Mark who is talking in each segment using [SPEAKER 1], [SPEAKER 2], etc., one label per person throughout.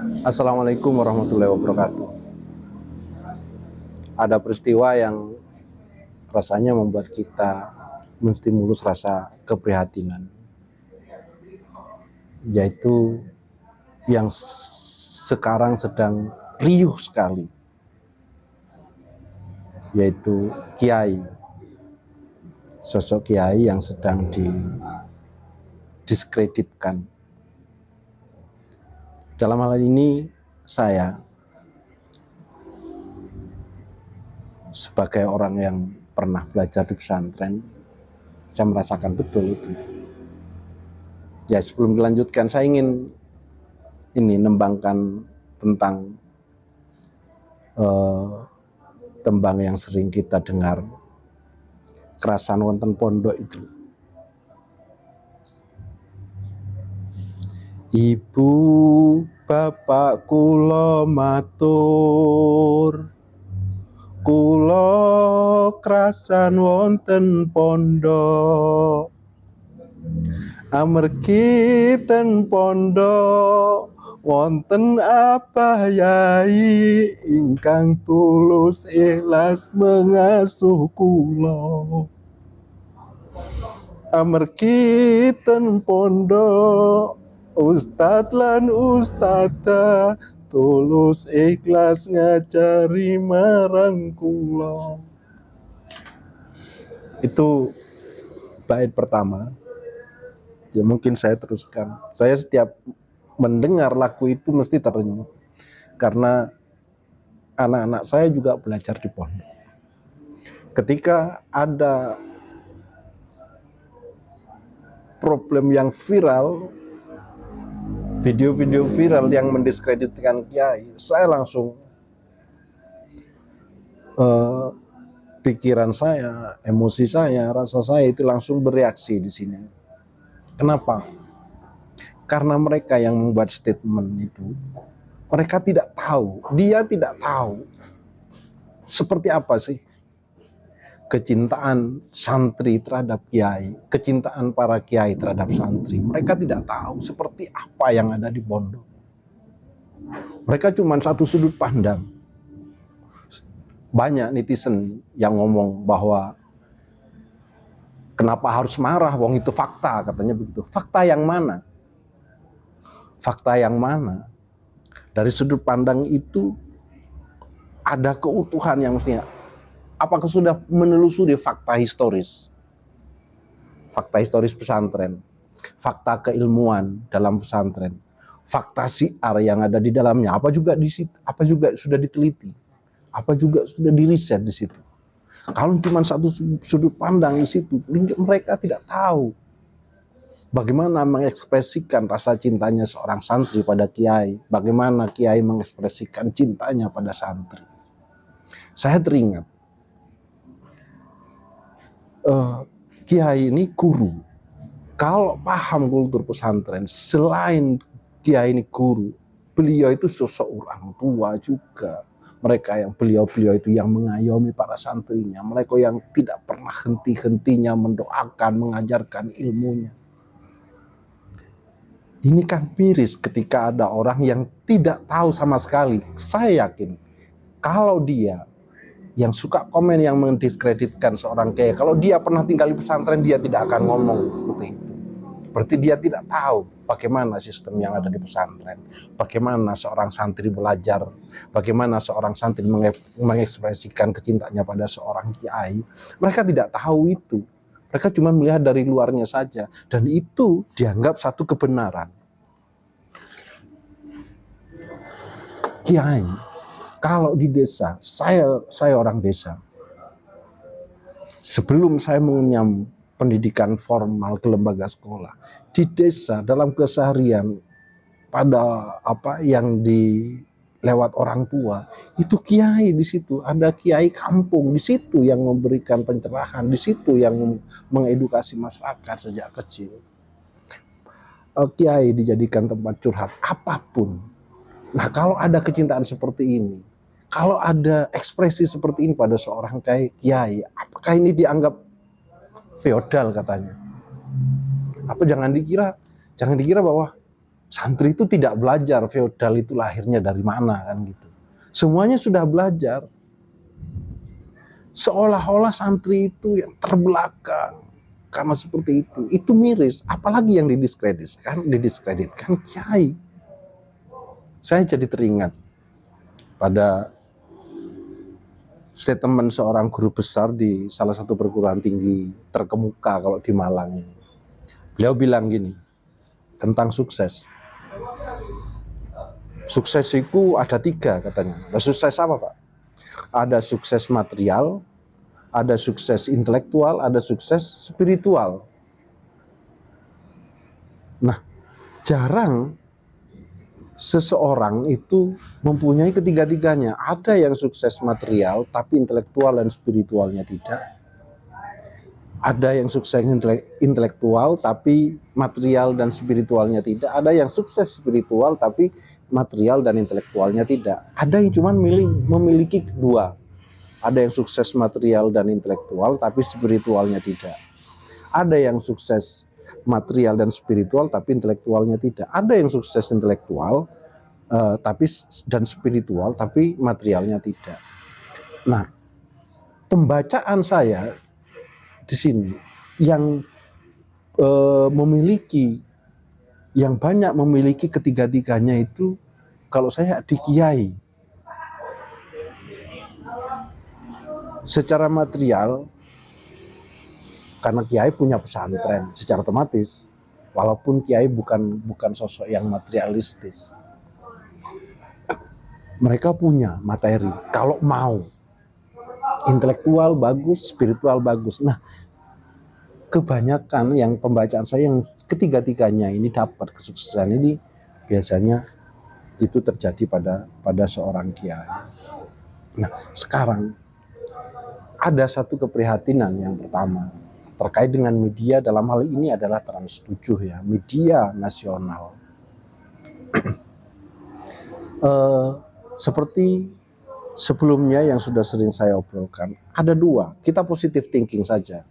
[SPEAKER 1] Assalamualaikum warahmatullahi wabarakatuh. Ada peristiwa yang rasanya membuat kita menstimulus rasa keprihatinan, yaitu yang sekarang sedang riuh sekali, yaitu kiai, sosok kiai yang sedang didiskreditkan. Dalam hal ini saya sebagai orang yang pernah belajar di pesantren, saya merasakan betul itu. Ya, sebelum dilanjutkan, saya ingin nembangkan tentang tembang yang sering kita dengar, kerasan wonten pondok itu. Ibu bapak kula matur, kula krasan wonten pondok, amergi ten pondok wonten Abah Yai ingkang tulus ikhlas mengasuh kula. Amergi ten pondok Ustadz lan Ustadzah tulus ikhlas ngajari marang kula. Itu bait pertama. Ya, mungkin saya teruskan. Saya setiap mendengar lagu itu mesti terenyuh, karena anak-anak saya juga belajar di pondok. Ketika ada problem yang viral, video-video viral yang mendiskreditkan kiai, saya langsung pikiran saya, emosi saya, rasa saya itu langsung bereaksi di sini. Kenapa? Karena mereka yang membuat statement itu, mereka tidak tahu, dia tidak tahu seperti apa sih kecintaan santri terhadap kiai, kecintaan para kiai terhadap santri. Mereka tidak tahu seperti apa yang ada di pondok. Mereka cuma satu sudut pandang. Banyak netizen yang ngomong bahwa kenapa harus marah, wong itu fakta, katanya begitu. Fakta yang mana? Fakta yang mana? Dari sudut pandang itu ada keutuhan yang mestinya. Apakah sudah menelusuri fakta historis? Fakta historis pesantren, fakta keilmuan dalam pesantren, fakta syiar yang ada di dalamnya, apa juga sudah diteliti, apa juga sudah diriset di situ. Kalau cuma satu sudut pandang di situ, mereka tidak tahu bagaimana mengekspresikan rasa cintanya seorang santri pada kiai, bagaimana kiai mengekspresikan cintanya pada santri. Saya teringat, kiai ini guru. Kalau paham kultur pesantren, selain kiai ini guru, beliau itu sosok orang tua juga. Mereka yang beliau itu yang mengayomi para santrinya, mereka yang tidak pernah henti-hentinya mendoakan, mengajarkan ilmunya. Ini kan miris ketika ada orang yang tidak tahu sama sekali. Saya yakin kalau dia yang suka komen yang mendiskreditkan seorang kiai, kalau dia pernah tinggal di pesantren, dia tidak akan ngomong seperti itu. Berarti dia tidak tahu bagaimana sistem yang ada di pesantren, bagaimana seorang santri belajar, bagaimana seorang santri mengekspresikan kecintaannya pada seorang kiai. Mereka tidak tahu itu. Mereka cuma melihat dari luarnya saja, dan itu dianggap satu kebenaran. Kiai, kalau di desa, saya orang desa. Sebelum saya mengenyam pendidikan formal ke lembaga sekolah, di desa dalam keseharian pada apa yang lewat orang tua, itu kiai di situ, ada kiai kampung di situ yang memberikan pencerahan, di situ yang mengedukasi masyarakat sejak kecil. Kiai dijadikan tempat curhat apapun. Nah, kalau ada kecintaan seperti ini, kalau ada ekspresi seperti ini pada seorang kiai, apakah ini dianggap feodal katanya? Apa jangan dikira bahwa Santri itu tidak belajar feodal itu lahirnya dari mana kan gitu. Semuanya sudah belajar. Seolah-olah santri itu yang terbelakang karena seperti itu. Itu miris. Apalagi yang didiskreditkan kiai. Saya jadi teringat pada statement seorang guru besar di salah satu perguruan tinggi terkemuka kalau di Malang ini. Beliau bilang gini tentang sukses. Sukses itu ada 3 katanya. Nah, sukses apa Pak? Ada sukses material, ada sukses intelektual, ada sukses spiritual. Nah, jarang seseorang itu mempunyai ketiga-tiganya. Ada yang sukses material tapi intelektual dan spiritualnya tidak. Ada yang sukses intelektual tapi material dan spiritualnya tidak. Ada yang sukses spiritual tapi material dan intelektualnya tidak. Ada yang cuma memiliki 2. Ada yang sukses material dan intelektual tapi spiritualnya tidak. Ada yang sukses material dan spiritual tapi intelektualnya tidak. Ada yang sukses intelektual dan spiritual tapi materialnya tidak. Nah, pembacaan saya di sini yang banyak memiliki ketiga-tiganya itu kalau saya di kiai. Secara material karena kiai punya pesantren secara otomatis walaupun kiai bukan sosok yang materialistis. Mereka punya materi kalau mau. Intelektual bagus, spiritual bagus. Nah, kebanyakan yang pembacaan saya yang ketiga-tiganya ini dapat kesuksesan ini biasanya itu terjadi pada seorang kiai. Nah, sekarang ada satu keprihatinan yang pertama terkait dengan media dalam hal ini adalah Trans 7 ya, media nasional. Seperti sebelumnya yang sudah sering saya obrolkan, ada 2, kita positive thinking saja.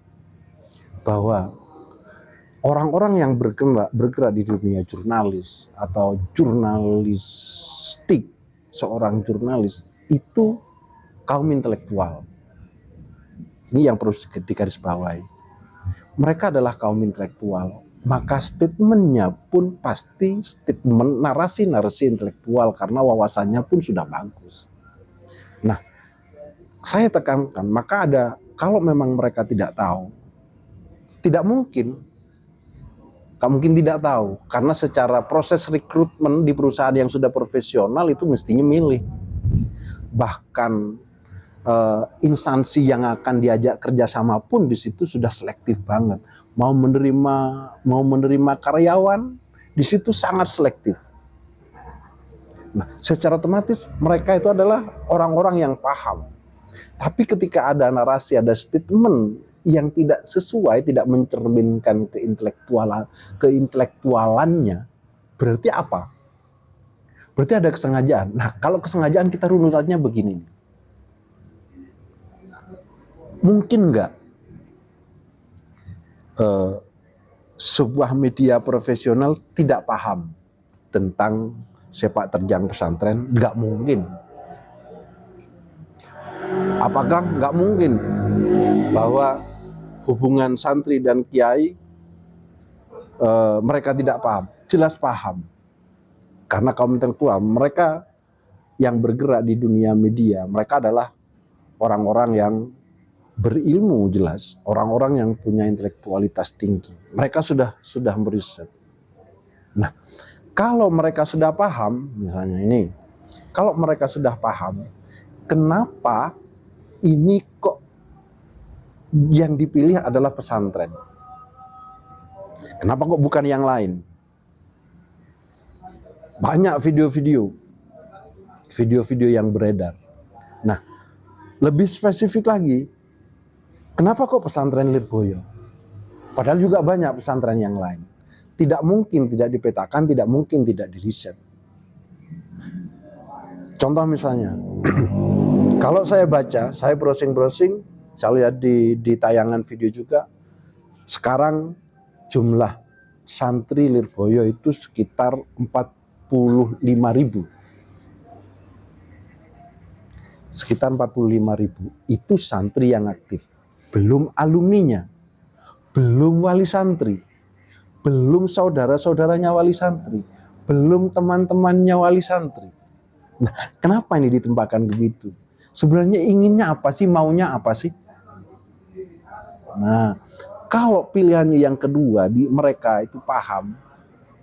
[SPEAKER 1] Bahwa orang-orang yang bergerak di dunia jurnalis atau jurnalistik, seorang jurnalis itu kaum intelektual. Ini yang perlu digarisbawahi. Mereka adalah kaum intelektual, maka statementnya pun pasti statement narasi-narasi intelektual karena wawasannya pun sudah bagus. Nah, saya tekankan, maka kalau memang mereka tidak tahu, tidak mungkin tidak tahu, karena secara proses rekrutmen di perusahaan yang sudah profesional itu mestinya milih. Bahkan instansi yang akan diajak kerjasama pun di situ sudah selektif banget. Mau menerima karyawan di situ sangat selektif. Nah, secara otomatis mereka itu adalah orang-orang yang paham. Tapi ketika ada narasi, ada statement yang tidak sesuai, tidak mencerminkan keintelektualannya, berarti apa? Berarti ada kesengajaan. Nah, kalau kesengajaan kita runutannya begini. Mungkin nggak sebuah media profesional tidak paham tentang sepak terjang pesantren? Nggak mungkin. Apakah nggak mungkin bahwa hubungan santri dan kiai mereka tidak paham? Jelas paham. Karena kaum intelektual, mereka yang bergerak di dunia media, mereka adalah orang-orang yang berilmu jelas, orang-orang yang punya intelektualitas tinggi. Mereka sudah meriset. Nah, kalau mereka sudah paham, misalnya ini, kalau mereka sudah paham, kenapa ini kok yang dipilih adalah pesantren? Kenapa kok bukan yang lain? Banyak video-video yang beredar. Nah, lebih spesifik lagi, kenapa kok pesantren Lirboyo? Padahal juga banyak pesantren yang lain. Tidak mungkin tidak dipetakan, tidak mungkin tidak diriset. Contoh misalnya, kalau saya baca, saya browsing, saya lihat di tayangan video juga, sekarang jumlah santri Lirboyo itu sekitar 45.000. Sekitar 45.000 itu santri yang aktif. Belum alumninya, belum wali santri, belum saudara-saudaranya wali santri, belum teman-temannya wali santri. Nah, kenapa ini ditempatkan begitu? Sebenarnya inginnya apa sih? Maunya apa sih? Nah, kalau pilihannya yang kedua, mereka itu paham,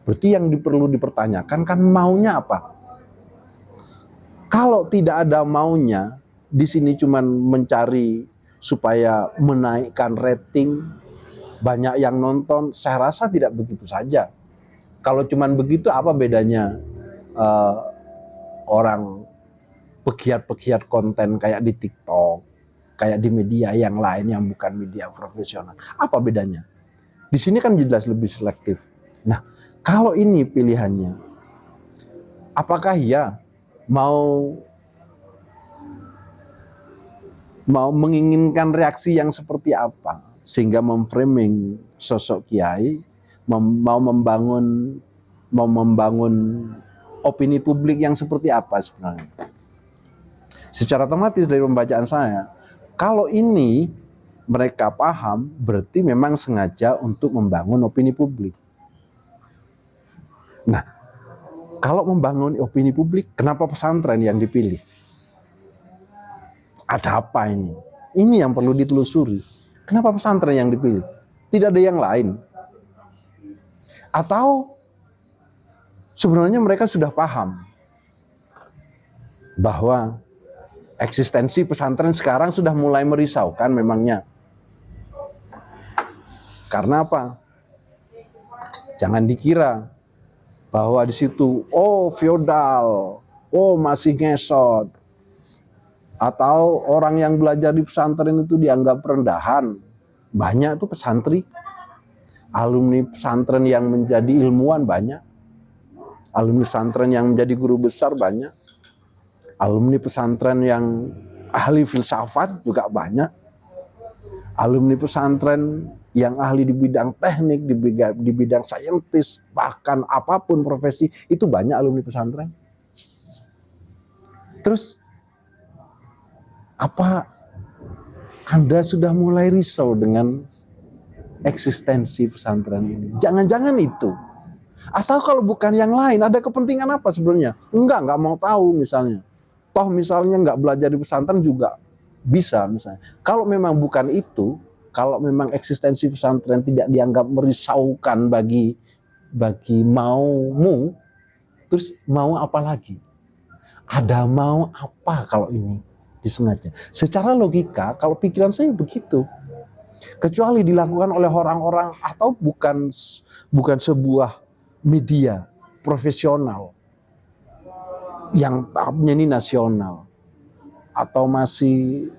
[SPEAKER 1] berarti yang perlu dipertanyakan kan maunya apa? Kalau tidak ada maunya, di sini cuma mencari supaya menaikkan rating, banyak yang nonton, saya rasa tidak begitu saja. Kalau cuma begitu, apa bedanya orang pegiat-pegiat konten kayak di TikTok, kayak di media yang lain yang bukan media profesional? Apa bedanya? Di sini kan jelas lebih selektif. Nah, kalau ini pilihannya, apakah ya mau menginginkan reaksi yang seperti apa sehingga memframing sosok kiai, mau membangun opini publik yang seperti apa sebenarnya? Secara otomatis dari pembacaan saya, kalau ini mereka paham, berarti memang sengaja untuk membangun opini publik. Nah, kalau membangun opini publik, kenapa pesantren yang dipilih? Ada apa ini? Ini yang perlu ditelusuri. Kenapa pesantren yang dipilih? Tidak ada yang lain. Atau sebenarnya mereka sudah paham bahwa eksistensi pesantren sekarang sudah mulai merisaukan memangnya. Karena apa? Jangan dikira bahwa di situ, oh feodal, oh masih ngesot, atau orang yang belajar di pesantren itu dianggap rendahan. Banyak tuh pesantri, alumni pesantren yang menjadi ilmuwan banyak, alumni pesantren yang menjadi guru besar banyak, alumni pesantren yang ahli filsafat juga banyak, alumni pesantren yang ahli di bidang teknik, di bidang saintis, bahkan apapun profesi, itu banyak alumni pesantren. Terus, apa Anda sudah mulai risau dengan eksistensi pesantren ini? Jangan-jangan itu. Atau kalau bukan yang lain, ada kepentingan apa sebenarnya? Enggak mau tahu misalnya. Toh misalnya enggak belajar di pesantren juga bisa misalnya. Kalau memang bukan itu, kalau memang eksistensi pesantren tidak dianggap merisaukan bagi maumu, terus mau apa lagi? Ada mau apa kalau ini disengaja? Secara logika, kalau pikiran saya begitu. Kecuali dilakukan oleh orang-orang atau bukan sebuah media profesional yang tahapnya ini nasional, atau masih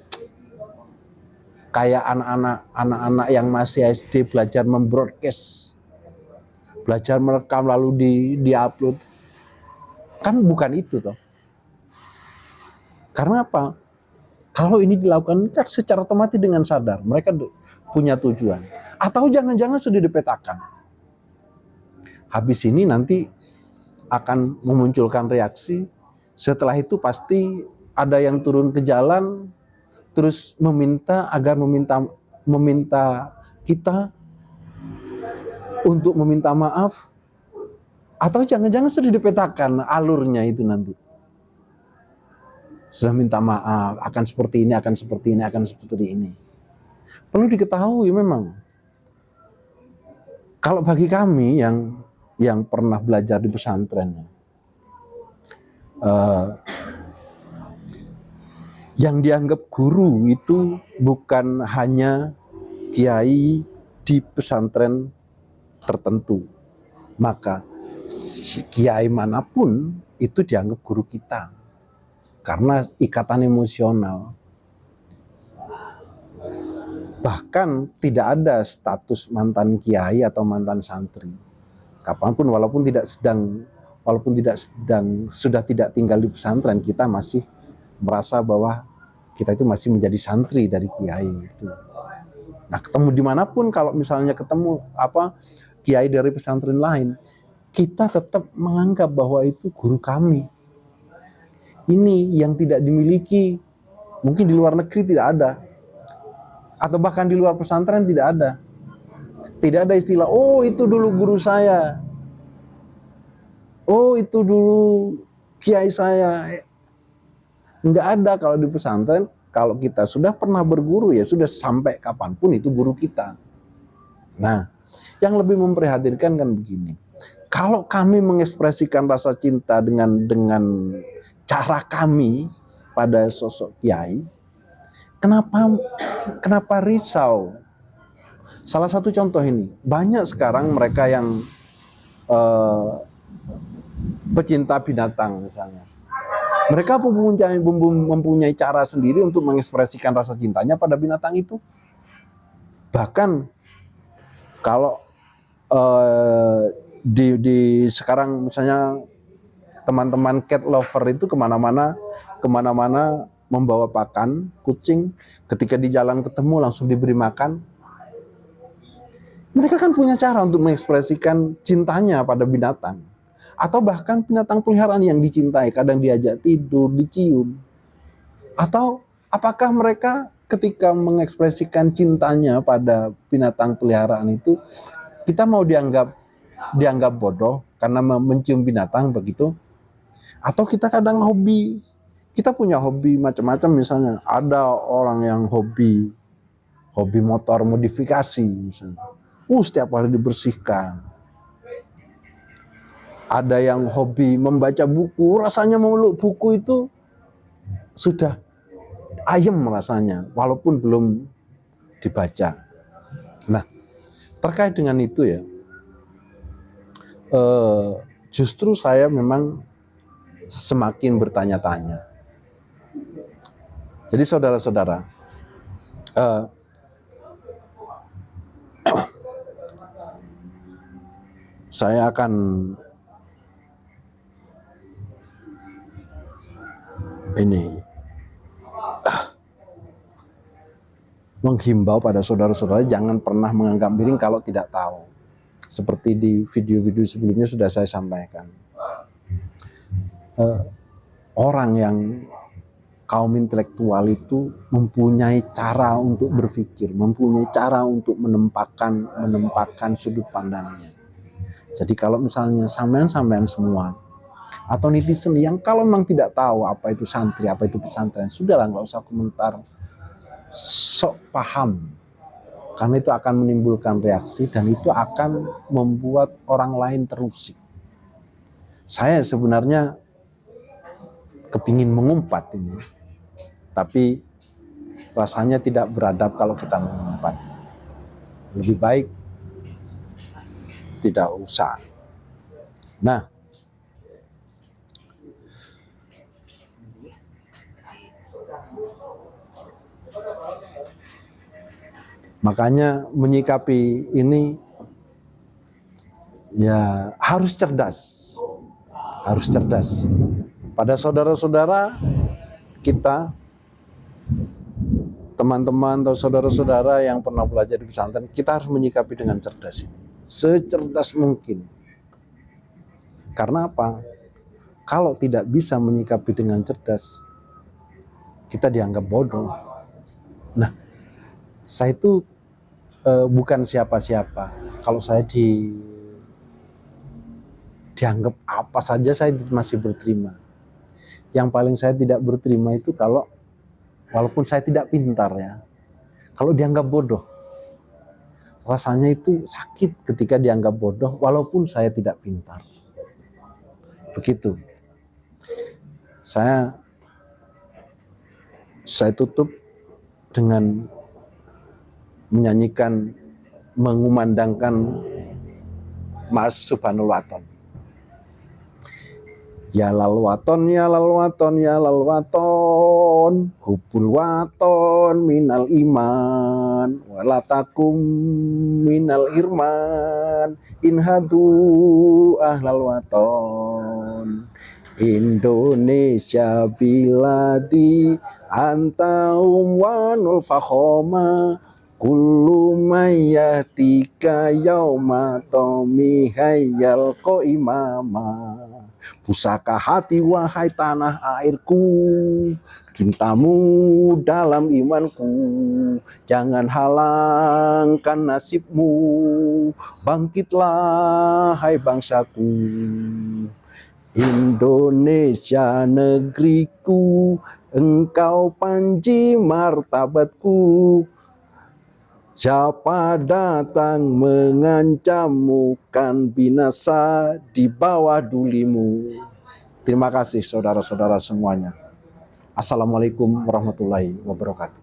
[SPEAKER 1] kayak anak-anak yang masih SD belajar membroadcast, belajar merekam lalu diupload. Kan bukan itu toh. Karena apa? Kalau ini dilakukan secara otomatis dengan sadar, mereka punya tujuan. Atau jangan-jangan sudah dipetakan. Habis ini nanti akan memunculkan reaksi. Setelah itu pasti ada yang turun ke jalan, terus meminta kita untuk meminta maaf. Atau jangan-jangan sudah dipetakan alurnya itu nanti. Sudah minta maaf, akan seperti ini, akan seperti ini, akan seperti ini. Perlu diketahui memang. Kalau bagi kami yang pernah belajar di pesantren, yang dianggap guru itu bukan hanya kiai di pesantren tertentu. Maka kiai manapun itu dianggap guru kita. Karena ikatan emosional. Bahkan tidak ada status mantan kiai atau mantan santri. Kapanpun walaupun tidak sedang sudah tidak tinggal di pesantren, kita masih merasa bahwa kita itu masih menjadi santri dari kiai itu. Nah, ketemu dimanapun, kalau misalnya ketemu kiai dari pesantren lain, kita tetap menganggap bahwa itu guru kami. Ini yang tidak dimiliki, mungkin di luar negeri tidak ada, atau bahkan di luar pesantren tidak ada. Tidak ada istilah, oh itu dulu guru saya, oh itu dulu kiai saya. Enggak ada. Kalau di pesantren, kalau kita sudah pernah berguru, ya sudah, sampai kapanpun itu guru kita. Nah, yang lebih memprihatinkan kan begini, kalau kami mengekspresikan rasa cinta dengan cara kami pada sosok kiai, kenapa risau? Salah satu contoh ini, banyak sekarang mereka yang pecinta binatang misalnya. Mereka mempunyai cara sendiri untuk mengekspresikan rasa cintanya pada binatang itu. Bahkan kalau di sekarang misalnya teman-teman cat lover itu kemana-mana membawa pakan kucing, ketika di jalan ketemu langsung diberi makan. Mereka kan punya cara untuk mengekspresikan cintanya pada binatang. Atau bahkan binatang peliharaan yang dicintai, kadang diajak tidur, dicium. Atau apakah mereka ketika mengekspresikan cintanya pada binatang peliharaan itu, kita mau dianggap bodoh karena mencium binatang begitu? Atau kita kadang hobi, kita punya hobi macam-macam, misalnya ada orang yang hobi motor modifikasi misalnya. Setiap hari dibersihkan. Ada yang hobi membaca buku, rasanya memeluk buku itu sudah ayem rasanya, walaupun belum dibaca. Nah, terkait dengan itu ya, justru saya memang semakin bertanya-tanya. Jadi saudara-saudara, saya akan menghimbau pada saudara-saudara jangan pernah menganggap miring kalau tidak tahu. Seperti di video-video sebelumnya sudah saya sampaikan. Orang yang kaum intelektual itu mempunyai cara untuk berpikir, mempunyai cara untuk menempatkan sudut pandangnya. Jadi kalau misalnya sampean semua atau netizen yang kalau memang tidak tahu apa itu santri, apa itu pesantren, sudahlah, nggak usah komentar, sok paham, karena itu akan menimbulkan reaksi dan itu akan membuat orang lain terusik. Saya sebenarnya kepingin mengumpat ini, tapi rasanya tidak beradab kalau kita mengumpat. Lebih baik tidak usah. Nah, makanya menyikapi ini ya harus cerdas. Harus cerdas. Pada saudara-saudara kita, teman-teman atau saudara-saudara yang pernah belajar di pesantren, kita harus menyikapi dengan cerdas ini. Secerdas mungkin. Karena apa? Kalau tidak bisa menyikapi dengan cerdas, kita dianggap bodoh. Nah, saya itu bukan siapa-siapa. Kalau saya dianggap apa saja, saya masih berterima. Yang paling saya tidak berterima itu kalau, walaupun saya tidak pintar ya, kalau dianggap bodoh. Rasanya itu sakit ketika dianggap bodoh walaupun saya tidak pintar. Begitu. Saya tutup dengan menyanyikan, mengumandangkan Mas Subhanul Waton. Ya lal waton, ya lal waton, ya lal waton, hubul waton minal iman, walatakum minal irman, inhadu ahlal waton. Indonesia biladi antaum wanul fakhoma Kullu mayyatika yauma tomi hayyal ko imama. Pusaka hati wahai tanah airku, cintamu dalam imanku, jangan halangkan nasibmu, bangkitlah hai bangsaku. Indonesia negeriku, engkau panji martabatku. Siapa datang mengancammu kan binasa di bawah dulimu. Terima kasih saudara-saudara semuanya. Assalamualaikum warahmatullahi wabarakatuh.